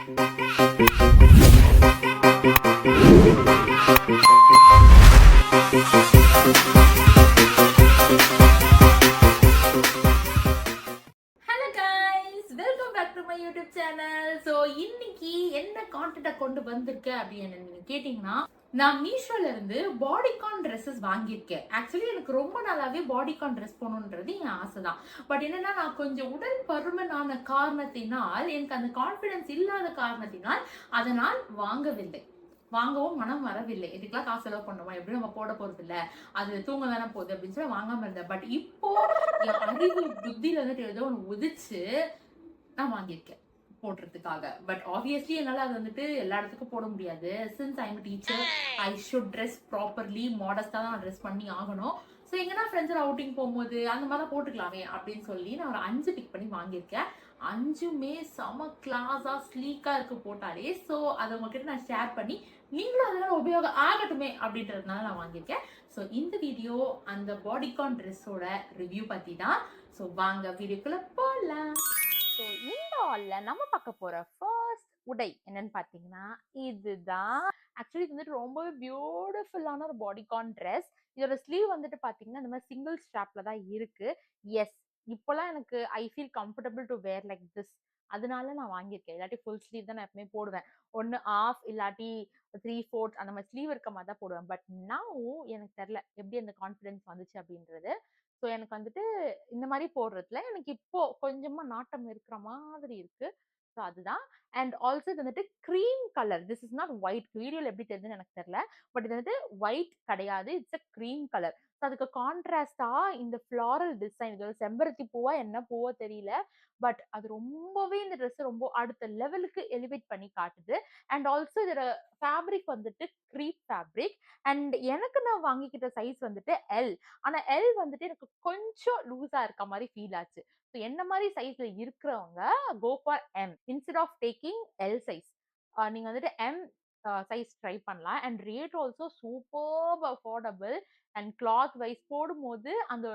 Hello guys, welcome back to my YouTube channel. So இன்னைக்கு என்ன கான்டென்ட்டை கொண்டு வந்திருக்கேன் அப்படின்னு நீங்க கேட்டீங்கன்னா, நான் மீஷோல இருந்து பாடிகான் ட்ரெஸ்ஸஸ் வாங்கியிருக்கேன். ஆக்சுவலி எனக்கு ரொம்ப நாளாவே பாடிகான் ட்ரெஸ் போகணுன்றது என் ஆசை தான். பட் என்னன்னா, நான் கொஞ்சம் உடல் பருமனான காரணத்தினால், எனக்கு அந்த கான்ஃபிடன்ஸ் இல்லாத காரணத்தினால் அதனால் வாங்கவில்லை. வாங்கவும் மனம் வரவில்லை. இதுக்கெல்லாம் காசு செலவு பண்ணுமா, எப்படியும் நம்ம போட போறது இல்ல, அது தூங்க தானே போகுது அப்படின்னு சொல்லி வாங்காம இருந்தேன். பட் இப்போ என் அறிவு புத்தியில வந்துட்டு ஏதோ ஒன்று உதிச்சு நான் வாங்கியிருக்கேன் போடுறதுக்காக. பட் ஆப்வியஸ்லி என்னால் அது வந்துட்டு எல்லா இடத்துக்கும் போட முடியாது. Since I am teacher, I should dress properly, மாடஸ்டாக தான் நான் ட்ரெஸ் பண்ணி ஆகணும். ஸோ எங்கன்னா ஃப்ரெண்ட்ஸோட அவுட்டிங் போகும்போது அந்த மாதிரி தான் போட்டுக்கலாமே அப்படின்னு சொல்லி நான் ஒரு 5 பிக் பண்ணி வாங்கியிருக்கேன். 5மே செம கிளாஸா ஸ்லீக்கா இருக்கு போட்டாலே. ஸோ அதை உங்ககிட்ட நான் ஷேர் பண்ணி நீங்களும் அதனால உபயோகம் ஆகட்டுமே அப்படின்றதுனால நான் வாங்கியிருக்கேன். ஸோ இந்த வீடியோ அந்த பாடிகான் ட்ரெஸ்ஸோட ரிவ்யூ பத்தி தான். ஸோ வாங்க வீடியோக்குள்ள போகலாம். ஸோ இந்த ஹால்ல நம்ம பார்க்க போற ஃபர்ஸ்ட் உடை என்னன்னு பார்த்தீங்கன்னா இதுதான். ஆக்சுவலி இது வந்துட்டு ரொம்பவே பியூட்டிஃபுல்லான ஒரு பாடிகான் ட்ரெஸ். இதோட ஸ்லீவ் வந்துட்டு பார்த்தீங்கன்னா இந்த மாதிரி சிங்கிள் ஸ்ட்ராப்ல தான் இருக்கு. எஸ், இப்போலாம் எனக்கு I feel comfortable to wear like this. அதனால நான் வாங்கியிருக்கேன். இல்லாட்டி ஃபுல் ஸ்லீவ் தான் நான் எப்பவுமே போடுவேன். ஒன்று ஆஃப் இல்லாட்டி 3/4 அந்த மாதிரி ஸ்லீவ் இருக்க மாதிரி தான் போடுவேன். பட் நவ் எனக்கு தெரியல எப்படி அந்த கான்ஃபிடன்ஸ் வந்துச்சு அப்படின்றது. ஸோ எனக்கு வந்துட்டு இந்த மாதிரி போடுறதுல எனக்கு இப்போ கொஞ்சமா நாட்டம் இருக்கிற மாதிரி இருக்கு. ஸோ அதுதான். அண்ட் ஆல்சோ இது வந்துட்டு cream colour. This is not white. வீடியோல எப்படி தெரியுதுன்னு எனக்கு தெரியல. பட் இது வந்துட்டு ஒயிட் கிடையாது. It's a cream colour. So அதுக்கு கான்ட்ராஸ்டா இந்த ஃப்ளாரல் டிசைன், இது ஒரு செம்பருத்தி பூவா என்ன பூவோ தெரியல. பட் அது ரொம்பவே இந்த ட்ரெஸ் ரொம்ப அடுத்த லெவலுக்கு எலிவேட் பண்ணி காட்டுது. அண்ட் ஆல்சோ இதோட ஃபேப்ரிக் வந்துட்டு க்ரீப் ஃபேப்ரிக். அண்ட் எனக்கு நான் வாங்கிக்கிட்ட சைஸ் வந்துட்டு எல். ஆனா எல் வந்துட்டு எனக்கு கொஞ்சம் லூஸா இருக்க மாதிரி ஃபீல் ஆச்சு. ஸோ என்ன மாதிரி சைஸ்ல இருக்கிறவங்க go for M instead of taking L size. நீங்க வந்துட்டு எம் சைஸ் ட்ரை பண்ணலாம். And rate also super affordable. And cloth wise போடும்போது அந்த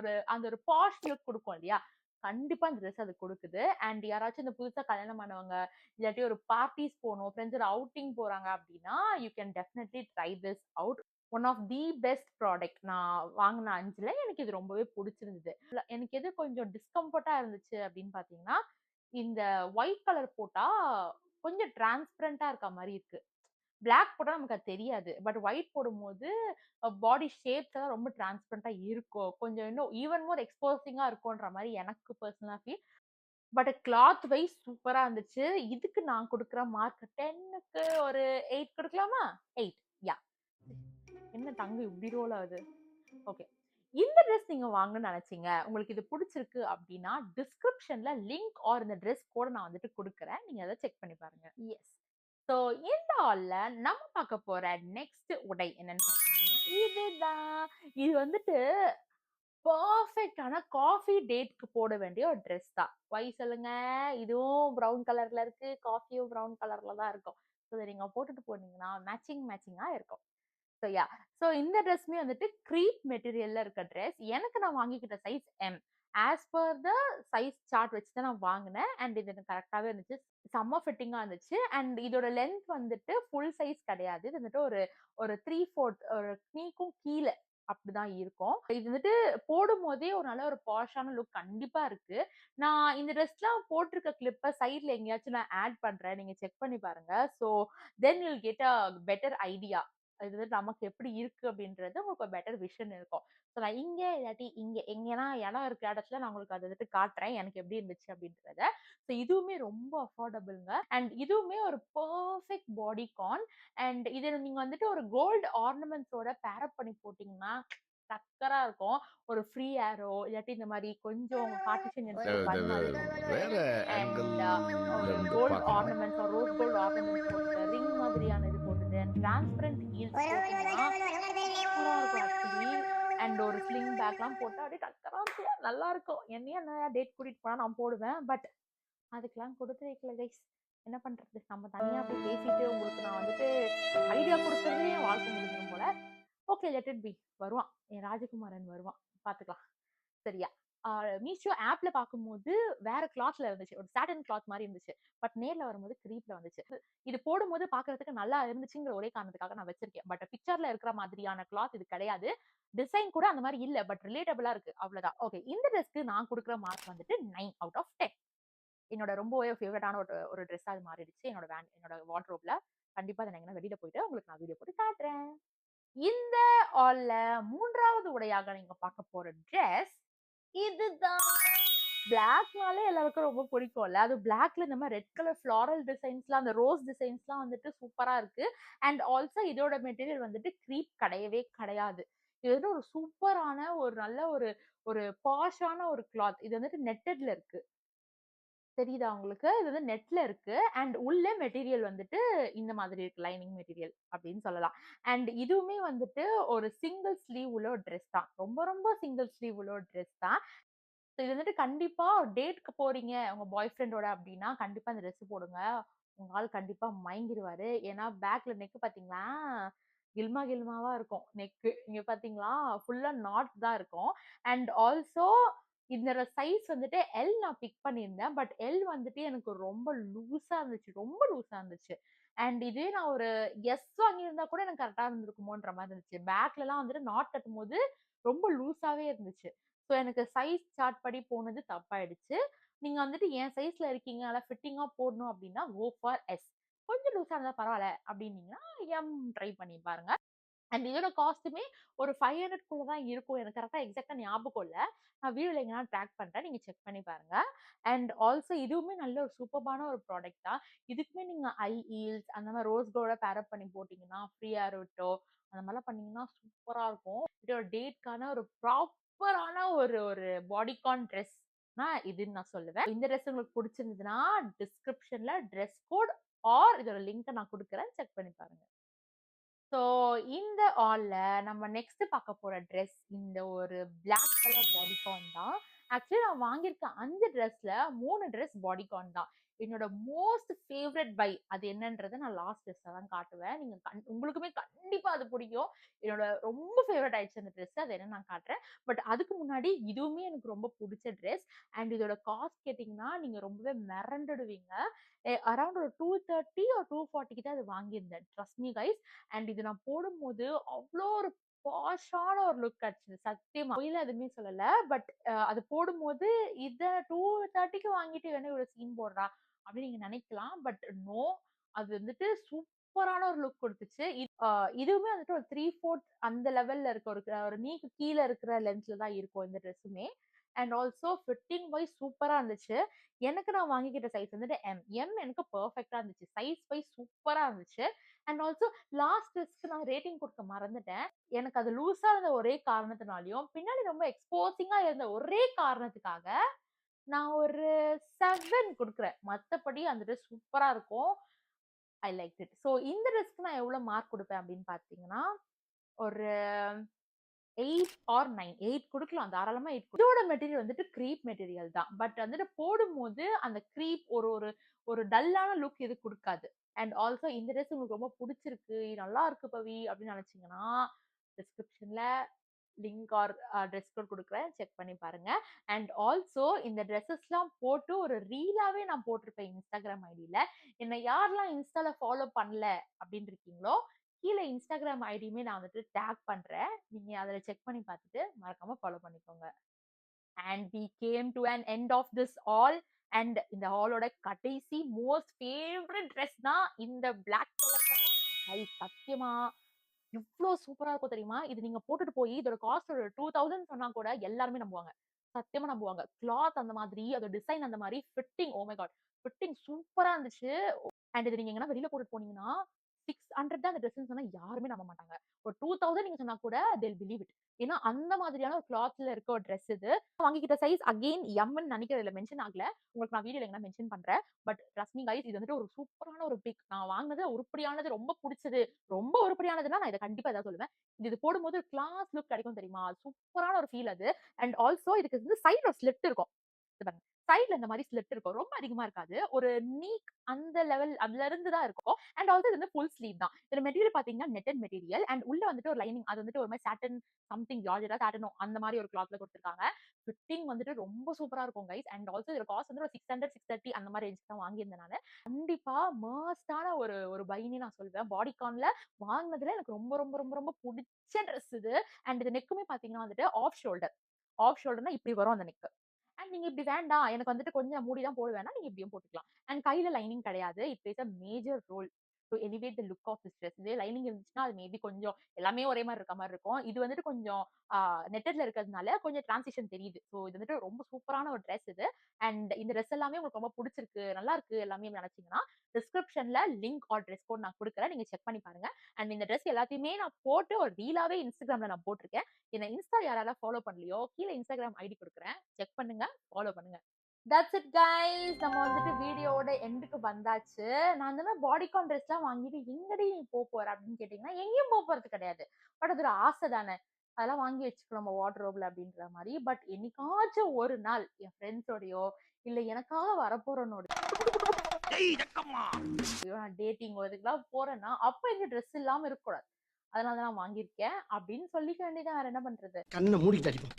ஒரு பாஷ் லுக் கொடுக்கும் இல்லையா, கண்டிப்பா இந்த ட்ரெஸ் அது கொடுக்குது. அண்ட் யாராச்சும் இந்த புதுசா கல்யாணம் பண்ணவங்க இல்லாட்டி ஒரு பார்ட்டிஸ் போகணும், ஃப்ரெண்ட்ஸோட அவுட்டிங் போறாங்க அப்படின்னா you can definitely try this out. One of the best product. நான் வாங்கின 5ல எனக்கு இது ரொம்பவே பிடிச்சிருந்தது. எனக்கு எது கொஞ்சம் டிஸ்கம்ஃபர்ட்டா இருந்துச்சு அப்படின்னு பாத்தீங்கன்னா, இந்த ஒயிட் கலர் போட்டா கொஞ்சம் டிரான்ஸ்பரண்டா இருக்க மாதிரி இருக்கு. பிளாக் போட்டா நமக்கு அது தெரியாது. பட் ஒயிட் போடும்போது பாடி ஷேப்ஸ் எல்லாம் ரொம்ப டிரான்ஸ்பரண்டா இருக்கும். கொஞ்சம் இன்னும் ஈவன் மோர் எக்ஸ்போசிங்கா இருக்கும்ன்ற மாதிரி எனக்கு பர்சனலா ஃபீல். பட் கிளாத் வைஸ் சூப்பரா இருந்துச்சு. இதுக்கு நான் குடுக்குற மார்க் 10க்கு ஒரு 8 குடுக்கலாமா? 8. யா. என்ன தங்கம் இப்படி ரோல் ஆகுது? ஓகே. இந்த ட்ரெஸ் நீங்க வாங்கணும்னு நினைச்சீங்க, உங்களுக்கு இது பிடிச்சிருக்கு அப்படின்னா டிஸ்கிரிப்ஷன்ல லிங்க் ஆர் இந்த ட்ரெஸ் கோட நான் வந்துட்டு குடுக்குறேன். நீங்க அத செக் பண்ணி பாருங்க. எஸ். ஸோ இந்த ஹால்ல நம்ம பார்க்க போற நெக்ஸ்ட் உடை என்னன்னு பார்த்தீங்கன்னா, இதுதான். இது வந்துட்டு பெர்ஃபெக்ட்டான காஃபி டேட்க்கு போட வேண்டிய ஒரு ட்ரெஸ் தான். ஒய் சொல்லுங்க? இதுவும் ப்ரவுன் கலர்ல இருக்கு. காஃபியும் ப்ரவுன் கலர்ல தான் இருக்கும். ஸோ இத நீங்க போட்டுட்டு போனீங்கன்னா மேட்சிங்கா இருக்கும். So yeah. ஸோ இந்த ட்ரெஸ்ஸுமே வந்துட்டு க்ரீப் மெட்டீரியல்ல இருக்க ட்ரெஸ். எனக்கு நான் வாங்கிக்கிட்ட size M. As per the size chart வச்சு தான் நான் வாங்குனேன். அண்ட் இது எனக்கு கரெக்ட்டாவே இருந்துச்சு. செம்ம ஃபிட்டிங்கா இருந்துச்சு. அண்ட் இதோட லென்த் வந்துட்டு ஃபுல் சைஸ் கிடையாது. இது வந்துட்டு ஒரு ஒரு 3/4 ஒரு நீக்கும் கீழ அப்படிதான் இருக்கும். இது வந்துட்டு போடும்போதே ஒரு நல்ல ஒரு பாஷான லுக் கண்டிப்பா இருக்கு. நான் இந்த ட்ரெஸ்லாம் போட்டிருக்க கிளிப்ப சைட்ல எங்கேயாச்சும் நான் ஆட் பண்றேன். நீங்க செக் பண்ணி பாருங்க. So then you will get a better idea. இது வந்து நமக்கு எப்படி இருக்கு அப்படின்றது உங்களுக்கு ஒரு பெட்டர் விஷன் இருக்கும். ஸோ நான் இங்க இல்லாட்டி இங்க எங்கன்னா இடம் இருக்க இடத்துல நான் உங்களுக்கு அத வந்துட்டு காட்டுறேன். எனக்கு எப்படி இருந்துச்சு அப்படின்றத. ஸோ இதுவுமே ரொம்ப அஃபோர்டபுள்ங்க. அண்ட் இதுவுமே ஒரு பெர்ஃபெக்ட் பாடிகான். அண்ட் இத நீங்க வந்துட்டு ஒரு கோல்டு ஆர்னமெண்ட்ஸோட பேர் அப் பண்ணி போட்டீங்கன்னா சக்கரா இருக்கும். ஒரு ஃப்ரீ ஏரோ இல்லாட்டி இந்த மாரி கொஞ்சம் பார்ட்டிஷன் இது பன் இது மாதிரி வேற போட்டுட்டு ஆங்கிள் அண்ட் ஒரு இருந்து கோல்ட் பார்க்கணும். ஆர்னமெண்ட்ஸ் ரோஸ் கோல்ட் ஆர்னமெண்ட்ஸ் போட்டுட்டு ரிங் மாதிரியான இது போட்டுட்டு அண்ட் டிரான்ஸ்பரண்ட் ஹீல்ஸ் போட்டீங்கன்னா சூப்பரா இருக்கும் ஆக்சுவலி. அண்ட் ஒரு ஸ்லிங் பேக்லாம் போட்டா அப்படியே டக்கரா இருக்கும். நல்லா இருக்கும். என்னையும் நிறைய டேட் கூட்டிட்டு போனா நான் போடுவேன். பட் அதுக்கெல்லாம் கொடுத்து வைக்கல கைஸ். என்ன பண்றது? நம்ம தனியா போய் பேசிட்டு உங்களுக்கு நான் வந்துட்டு ஐடியா கொடுக்கறதே என் வாழ்க்கை முடிஞ்சிடும் போல. Okay, let it be. வருவான். என் ராஜகுமாரன் வருவான். பாத்துக்கலாம். சரியா? மீஷோ ஆப்ல பார்க்கும்போது வேற கிளாத்ல இருந்துச்சு. ஒரு சாட்டின் கிளாத் மாரி இருந்துச்சு. பட் நேர்ல வரும்போது கிரீப்ல வந்துச்சு. இது போடும்போது பார்க்கறதுக்கு நல்லா இருந்துச்சுங்கிற ஒரே காரணத்துக்காக நான் வச்சிருக்கேன். பட் பிக்சர்ல இருக்கிற மாதிரியான கிளாத் இது கிடையாது. டிசைன் கூட அந்த மாரி இல்ல. பட் ரிலேட்டபிளா இருக்கு. அவ்வளவுதான். ஓகே. இந்த டிரெஸ்க்கு நான் குடுக்குற மார்க் வந்துட்டு 9 அவுட் ஆஃப் 10. என்னோட ரொம்பவே ஃபேவரட்டான ஒரு ட்ரெஸ்ஸா அது மாறிடுச்சு. என்னோட வார்ட்ரோப்ல. கண்டிப்பா அத நான் எங்கனா வெளியில போயிட்டு உங்களுக்கு நான் வீடியோ போட்டு காட்டுறேன். இந்த ஆல்ல 3வது உடையாக நீங்க பார்க்க போற ட்ரெஸ் இதுதான். பிளாக்னாலே எல்லாருக்கும் ரொம்ப பிடிக்கும்ல. அதுவும் பிளாக்ல இந்த மாரி ரெட் கலர் ஃப்ளாரல் டிசைன்ஸ்லாம் அந்த ரோஸ் டிசைன்ஸ்லாம் வந்துட்டு சூப்பரா இருக்கு. அண்ட் ஆல்சோ இதோட மெட்டீரியல் வந்துட்டு கிரீப் கிடையவே கிடையாது. இது வந்து ஒரு சூப்பரான ஒரு நல்ல ஒரு ஒரு பாஷான ஒரு கிளாத். இது வந்துட்டு நெட்டட்ல இருக்கு. தெரியுதா உங்களுக்கு? இது வந்து நெட்ல இருக்கு. அண்ட் உள்ள மெட்டீரியல் வந்துட்டு இந்த மாதிரி இருக்கு. லைனிங் மெட்டீரியல் அப்படின்னு சொல்லலாம். அண்ட் இதுவுமே வந்துட்டு ஒரு சிங்கிள் ஸ்லீவ் உள்ள ஒரு ட்ரெஸ் தான். ரொம்ப ரொம்ப சிங்கிள் ஸ்லீவ் உள்ள ஒரு ட்ரெஸ் தான். இது வந்துட்டு கண்டிப்பா ஒரு டேட்க்கு போறீங்க உங்க பாய் ஃப்ரெண்டோட அப்படின்னா, கண்டிப்பா இந்த ட்ரெஸ் போடுங்க. உங்க ஆள் கண்டிப்பா மயங்கிருவாரு. ஏன்னா பேக்ல நெக் பார்த்தீங்களா, கில்மா கில்மாவா இருக்கும் நெக்கு. இங்க பார்த்தீங்களா, ஃபுல்லா நாட் தான் இருக்கும். அண்ட் ஆல்சோ இதோட சைஸ் வந்துட்டு எல் நான் பிக் பண்ணியிருந்தேன். பட் எல் வந்துட்டு எனக்கு ரொம்ப லூஸா இருந்துச்சு. ரொம்ப லூஸா இருந்துச்சு. அண்ட் இதே நான் ஒரு எஸ் வாங்கியிருந்தா கூட எனக்கு கரெக்ட்டா இருந்திருக்குமோன்ற மாரி இருந்துச்சு. பேக்லலாம் வந்துட்டு நாட் கட்டும்போது ரொம்ப லூஸாவே இருந்துச்சு. ஸோ எனக்கு சைஸ் சார்ட் படி போனது தப்பாயிடுச்சு. நீங்க வந்துட்டு என் சைஸ்ல இருக்கீங்க, நல்லா ஃபிட்டிங்கா போடணும் அப்டின்னா, கோ ஃபார் எஸ். கொஞ்சம் லூஸா இருந்தா பரவால்ல அப்டின்னீங்கன்னா, எம் ட்ரை பண்ணி பாருங்க. அண்ட் இதோட காஸ்ட்டுமே ஒரு 500க்குள்ள தான் இருக்கும். எனக்கு கரெக்ட்டா எக்ஸாக்ட்டா ஞாபகம் இல்ல. நான் வீடியோல எங்கனாவது ட்ராக் பண்றேன். நீங்க செக் பண்ணி பாருங்க. அண்ட் ஆல்சோ இதுவுமே நல்ல ஒரு சூப்பர்பான ஒரு ப்ராடக்ட் தான். இதுக்குமே நீங்க ஹீல்ஸ் அந்த மாரி ரோஸ் கோல்ட பேர் அப் பண்ணி போட்டீங்கன்னா, ஃப்ரீயா விட்டோ அந்த மாரிலாம் பண்ணீங்கன்னா சூப்பரா இருக்கும். இதோட டேட்க்கான ஒரு ப்ராப்பரான ஒரு ஒரு பாடிகான் ட்ரெஸ்னா இதுன்னு நான் சொல்லுவேன். இந்த ட்ரெஸ் உங்களுக்கு புடிச்சிருந்ததுன்னா, டிஸ்கிரிப்ஷன்ல டிரெஸ் கோட் ஆர் இதோட லிங்க்க நான் குடுக்குறேன். செக் பண்ணி பாருங்க. ஸோ இந்த ஆல்ல நம்ம நெக்ஸ்ட் பார்க்க போற ட்ரெஸ் இந்த ஒரு பிளாக் கலர் பாடிகான் தான். ஆக்சுவலி நான் வாங்கியிருக்க 5 ட்ரெஸ்ல 3 ட்ரெஸ் பாடிகான் தான். என்னோட மோஸ்ட் ஃபேவரைட் பை அது என்னன்றத நான் லாஸ்ட் ட்ரெஸ்ல தான் காட்டுவேன். நீங்க உங்களுக்குமே கண்டிப்பா அது பிடிக்கும். என்னோட ரொம்ப ஃபேவரைட் ஆயிடுச்சு அந்த ட்ரெஸ். அது என்னன்னு நான் காட்டுறேன். பட் அதுக்கு முன்னாடி இதுவுமே எனக்கு ரொம்ப புடிச்ச ட்ரெஸ். அண்ட் இதோட காஸ்ட் கேட்டீங்கன்னா, நீங்க ரொம்பவே மிரண்டுடுவீங்க. அரவுண்ட் ஒரு 230 ஆர் 240 கிட்ட அது வாங்கியிருந்தேன். Trust me guys. அண்ட் இது நான் போடும்போது அவ்ளோ ஒரு பாஷான ஒரு லுக் கிடைச்சது. சத்தியமா. பொய்லாம் எதுவுமே சொல்லல. பட் அது போடும்போது இத 230க்கு வாங்கிட்டு இவ என்ன இவ்வளவு சீன் போடுறா? அப்படின்னு நீங்க நினைக்கலாம். But no. அது வந்துட்டு சூப்பரான ஒரு லுக் குடுத்துச்சு. இதுவுமே வந்துட்டு ஒரு 3/4 அந்த லெவல்ல இருக்க ஒரு நீக்கு கீழ இருக்கிற லென்த்ல தான் இருக்கும் இந்த ட்ரெஸ்ஸுமே. அண்ட் ஆல்சோ ஃபிட்டிங் வைஸ் சூப்பரா இருந்துச்சு. எனக்கு நான் வாங்கிக்கிட்ட சைஸ் வந்துட்டு எம். எம் எனக்கு பெர்ஃபெக்ட்டா இருந்துச்சு. சைஸ் வைஸ் சூப்பரா இருந்துச்சு. அண்ட் ஆல்சோ லாஸ்ட் ட்ரெஸ்க்கு நான் ரேட்டிங் குடுக்க மறந்துட்டேன். எனக்கு அது லூஸா இருந்த ஒரே காரணத்தினாலயும், பின்னாடி ரொம்ப எக்ஸ்போசிங்கா இருந்த ஒரே காரணத்துக்காக, நான் ஒரு 7 குடுக்குறேன். மத்தபடி அந்த ட்ரெஸ் சூப்பரா இருக்கும். ஐ லைக்ட் இட். ஸோ இந்த ட்ரெஸ்க்கு நான் எவ்வளோ மார்க் குடுப்பேன் அப்படின்னு பார்த்தீங்கன்னா, ஒரு 8 ஆர் 9. 8 குடுக்கலாம். தாராளமா 8 இதோட மெட்டீரியல் வந்துட்டு கிரீப் மெட்டீரியல் தான். பட் வந்துட்டு போடும்போது அந்த கிரீப் ஒரு ஒரு ஒரு டல்லான லுக் இது குடுக்காது. அண்ட் ஆல்சோ இந்த ட்ரெஸ் உங்களுக்கு ரொம்ப புடிச்சிருக்கு, நல்லா இருக்கு பவி அப்படின்னு நினைச்சீங்கன்னா, டிஸ்கிரிப்ஷன்ல லிங்க் ஆர் ட்ரெஸ் கோட் குடுக்குறேன். செக் பண்ணி பாருங்க. அண்ட் ஆல்சோ இந்த ட்ரெஸஸ்லாம் போட்டு ஒரு ரீலாவே நான் போட்டிருப்பேன் Instagram ஐடில. என்ன யாரெல்லாம் இன்ஸ்டால ஃபாலோ பண்ணல அப்படின்னு இருக்கீங்களோ, கீழ Instagram ஐடியுமே நான் வந்துட்டு டேக் பண்றேன். நீங்க அதுல செக் பண்ணி பார்த்துட்டு மறக்காம ஃபாலோ பண்ணிக்கோங்க. And we came to an end of this all. And இந்த ஹாலோட கடைசி மோஸ்ட் ஃபேவரட் ட்ரெஸ்னா இந்த பிளாக் கலர் தான். சத்தியமா எவ்ளோ சூப்பரா இருக்கும் தெரியுமா? இது நீங்க போட்டுட்டு போய் இதோட காஸ்ட் ஒரு 2000 சொன்னா கூட எல்லாருமே நம்புவாங்க. சத்தியமா நம்புவாங்க. கிளாத் அந்த மாதிரி, அதோட டிசைன் அந்த மாரி, fitting oh my God! Fitting சூப்பரா இருந்துச்சு. அண்ட் இத நீங்க எங்கனா வெளில போட்டுட்டு போனீங்கன்னா, 600 தான் அந்த ட்ரெஸ்ன்னு சொன்னா யாருமே நம்ப மாட்டாங்க. ஒரு 2000 நீங்க சொன்னா கூட தே வில் பிலீவ் இட். ஏன்னா அந்த மாதிரியான ஒரு கிளாத்ல இருக்க ஒரு ட்ரெஸ் இது. வாங்கிக்கிட்ட சைஸ் அகைன் எம்ன்னு நெனைக்கிறேன் இதுல மென்ஷன் ஆகல. உங்களுக்கு நான் வீடியோல எங்கனா மென்ஷன் பண்றேன். பட் ட்ரஸ்ட் மீ கைஸ் இது வந்துட்டு ஒரு சூப்பரான ஒரு பிக். நான் வாங்குனது உருப்படியானது, ரொம்ப புடிச்சது. ரொம்ப உருப்படியானதுன்னா நான் இத கண்டிப்பா ஏதாவது சொல்லுவேன். இது போடும்போது கிளாஸ் லுக் கிடைக்கும் தெரியுமா? சூப்பரான ஒரு ஃபீல் அது. அண்ட் ஆல்சோ இதுக்கு வந்து சைடுல ஒரு ஸ்லிட் இருக்கும். இது பாருங்க. சைடுல இந்த மாரி ஸ்லிட் இருக்கும். ரொம்ப அதிகமா இருக்காது. ஒரு நீக் அந்த லெவல் அதுல இருந்து தான் இருக்கும். அண்ட் ஆல்சோ இது வந்து ஃபுல் ஸ்லீவ் தான். இதுல மெட்டீரியல் பார்த்தீங்கன்னா நெட்டட் மெட்டீரியல் அண்ட் உள்ள வந்துட்டு ஒரு லைனிங் அது வந்துட்டு ஒரு மாரி சாட்டின் சம்திங் ஜார்ஜெட்டா சாட்டினோ அந்த மாரி ஒரு கிளாத்ல குடுத்துருக்காங்க. ஃபிட்டிங் வந்துட்டு ரொம்ப சூப்பரா இருக்கும் கைஸ். அண்ட் ஆல்சோ இதோட காஸ்ட் வந்து ஒரு 600, 630 அந்த மாரி ரேஞ்சுக்கு தான் வாங்கியிருந்தேன் நானு. கண்டிப்பா மஸ்ட்டான ஒரு பைன்னே நான் சொல்வேன். பாடிகான்ல வாங்குனதுல எனக்கு ரொம்ப ரொம்ப ரொம்ப ரொம்ப புடிச்ச ட்ரெஸ் இது. அண்ட் இது நெக்குமே பார்த்தீங்கன்னா வந்துட்டு ஆஃப் ஷோல்டர். ஆஃப் ஷோல்டர்னா இப்படி வரும் அந்த நெக். அண்ட் நீங்க இப்படி வேண்டாம், எனக்கு வந்துட்டு கொஞ்சம் மூடி தான் போடுவேன்னா, நீங்க இப்படியும் போட்டுக்கலாம். அண்ட் கையில லைனிங் கிடையாது. It plays a major role to elevate the look of this dress. இதே லைனிங் இருந்துச்சுன்னா, அது மேபி கொஞ்சம் எல்லாமே ஒரே மாரி இருக்க மாரி இருக்கும். இது வந்துட்டு கொஞ்சம் நெட்டட்ல இருக்கிறதுனால கொஞ்சம் டிரான்சிஷன் தெரியுது. ஸோ இது வந்துட்டு ரொம்ப சூப்பரான ஒரு ட்ரெஸ் இது. அண்ட் இந்த ட்ரெஸ் எல்லாமே உங்களுக்கு ரொம்ப புடிச்சிருக்கு, நல்லா இருக்கு எல்லாமே நினைச்சீங்கன்னா, டிஸ்கிரிப்ஷன்ல லிங்க் ஆர் ட்ரெஸ் கோட் நான் குடுக்குறேன். நீங்க செக் பண்ணி பாருங்க. அண்ட் இந்த ட்ரெஸ் எல்லாத்தையுமே நான் போட்டு ஒரு ரீலாவே Instagramல நான் போட்டுருக்கேன். என்ன இன்ஸ்டா யாரெல்லாம் ஃபாலோ பண்ணலையோ, கீழ Instagram ஐடி குடுக்குறேன். செக் பண்ணுங்க, ஃபாலோ பண்ணுங்க. That's it guys. நம்ம வந்துட்டு வீடியோவோட எண்டுக்கு வந்தாச்சு. நான் இந்த மாரி பாடிகான் ட்ரெஸ்லாம் வாங்கிட்டு எங்கடி நீ போற அப்படின்னு கேட்டீங்கன்னா, எங்கேயும் போறது கிடையாது. பட் அது ஒரு ஆசை தானே. அதெல்லாம் வாங்கி வச்சுக்கணும் நம்ம வார்ட்ரோப்ல அப்படின்ற மாரி. பட் என்னைக்காச்சும் ஒரு நாள் என் ஃப்ரெண்ட்ஸோடயோ, இல்ல எனக்காக வரப்போறவனோடயோ நான் டேட்டிங் இதுக்கெல்லாம் போறேன்னா, அப்ப எங்க ட்ரெஸ் இல்லாம இருக்கக்கூடாது. அதனால தான் நான் வாங்கியிருக்கேன் அப்படின்னு சொல்லிக்க வேண்டியது வேற என்ன பண்றது? கண்ணை மூடிட்டு அடிப்போம்.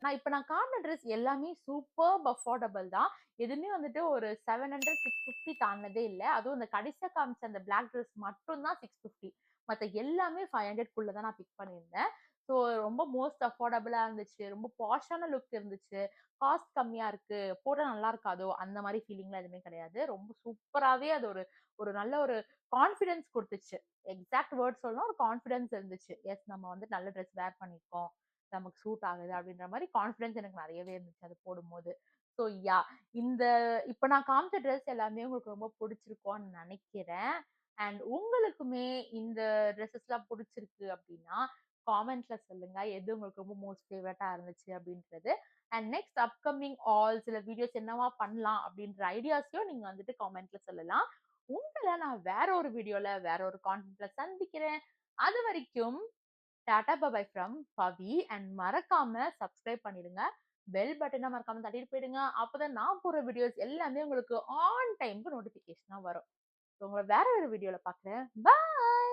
நான் காட்டுன ட்ரெஸ் எல்லாமே சூப்பர்ப் அஃபோர்டபிள் தான். எதுவுமே வந்துட்டு ஒரு 700, 650 தாண்டுனதே இல்ல. அதுவும் இந்த கடைசியா காமிச்ச அந்த பிளாக் ட்ரெஸ் மட்டும் தான் 650. மத்த எல்லாமே 500க்குள்ள தான் நான் பிக் பண்ணியிருந்தேன். ஸோ ரொம்ப மோஸ்ட் அஃபோர்டபிளா இருந்துச்சு. ரொம்ப பாஷான லுக் இருந்துச்சு. காஸ்ட் கம்மியா இருக்கு. போட்டா நல்லா இருக்காதோ! அந்த மாரி ஃபீலிங்லாம் எதுவுமே கிடையாது. ரொம்ப சூப்பராவே அது ஒரு ஒரு நல்ல ஒரு கான்ஃபிடன்ஸ் குடுத்துச்சு. எக்ஸாக்ட் வேர்ட்ஸ் சொல்லணும்னா ஒரு கான்ஃபிடன்ஸ் இருந்துச்சு. எஸ் நம்ம வந்து நல்ல ட்ரெஸ் வேர் பண்ணியிருக்கோம். நமக்கு சூட் ஆகுது அப்படின்ற மாரி கான்ஃபிடன்ஸ் எனக்கு நெறையவே இருந்துச்சு அது போடும்போது. ஸோ இந்த இப்ப நான் காமிச்ச ட்ரெஸ் எல்லாமே உங்களுக்கு ரொம்ப புடிச்சிருக்கும்னு நெனைக்கிறேன். அண்ட் உங்களுக்குமே இந்த ட்ரெஸஸ்லாம் புடிச்சிருக்கு அப்படின்னா, காமெண்ட்ல சொல்லுங்க. எது உங்களுக்கு ரொம்ப மோஸ்ட் ஃபேவரட்டா இருந்துச்சு அப்படின்றது. அண்ட் நெக்ஸ்ட் அப்கமிங் சில வீடியோஸ் என்னவா பண்ணலாம் அப்படின்ற ஐடியாஸையும் நீங்க வந்துட்டு காமெண்ட்ல சொல்லலாம். உங்கள நான் வேற ஒரு வீடியோல, வேற ஒரு கான்டென்ட்ல சந்திக்கிறேன். அதுவரைக்கும் Tata bye bye from Pavi and மறக்காம சப்ஸ்கிரைப் பண்ணிடுங்க. பெல் பட்டன மறக்காம தட்டிட்டு போயிடுங்க. அப்பதான் நான் போடுற வீடியோஸ் எல்லாமே உங்களுக்கு ஆன் டைம்க்கு நோட்டிஃபிகேஷனா வரும். உங்கள வேற ஒரு வீடியோல பார்க்குறேன். பாய்.